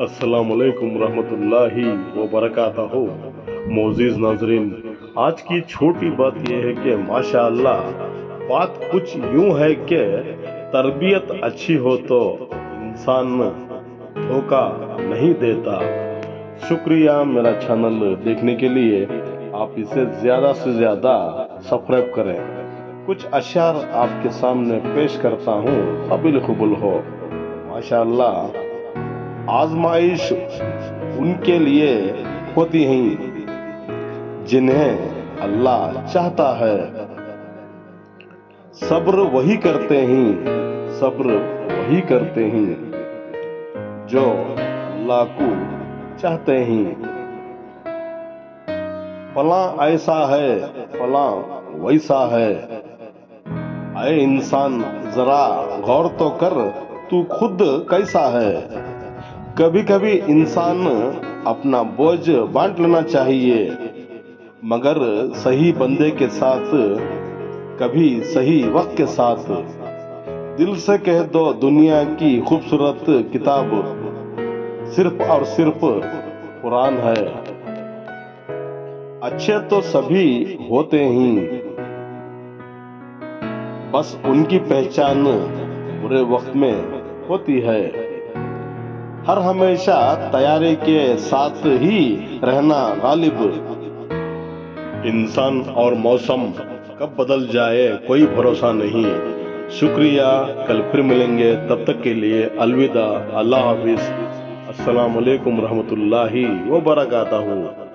السلام علیکم ورحمۃ اللہ وبرکاتہ۔ معزز ناظرین، آج کی چھوٹی بات یہ ہے کہ ماشاء اللہ بات کچھ یوں ہے کہ تربیت اچھی ہو تو انسان دھوکہ نہیں دیتا۔ شکریہ میرا چینل دیکھنے کے لیے، آپ اسے زیادہ سے زیادہ سبسکرائب کریں۔ کچھ اشعار آپ کے سامنے پیش کرتا ہوں، قابل قبول ہو۔ ماشاء اللہ آزمائش ان کے لیے ہوتی ہیں جنہیں اللہ چاہتا ہے، صبر وہی کرتے ہیں جو اللہ کو چاہتے ہیں۔ فلاں ایسا ہے فلاں ویسا ہے، اے انسان ذرا غور تو کر تو خود کیسا ہے۔ کبھی کبھی انسان اپنا بوجھ بانٹ لینا چاہیے، مگر صحیح بندے کے ساتھ، کبھی صحیح وقت کے ساتھ۔ دل سے کہہ دو دنیا کی خوبصورت کتاب صرف اور صرف قرآن ہے۔ اچھے تو سبھی ہوتے ہیں، بس ان کی پہچان برے وقت میں ہوتی ہے۔ ہر ہمیشہ تیاری کے ساتھ ہی رہنا غالب۔ انسان اور موسم کب بدل جائے کوئی بھروسہ نہیں۔ شکریہ، کل پھر ملیں گے، تب تک کے لیے الوداع، اللہ حافظ، السلام علیکم ورحمۃ اللہ وبرکاتہ۔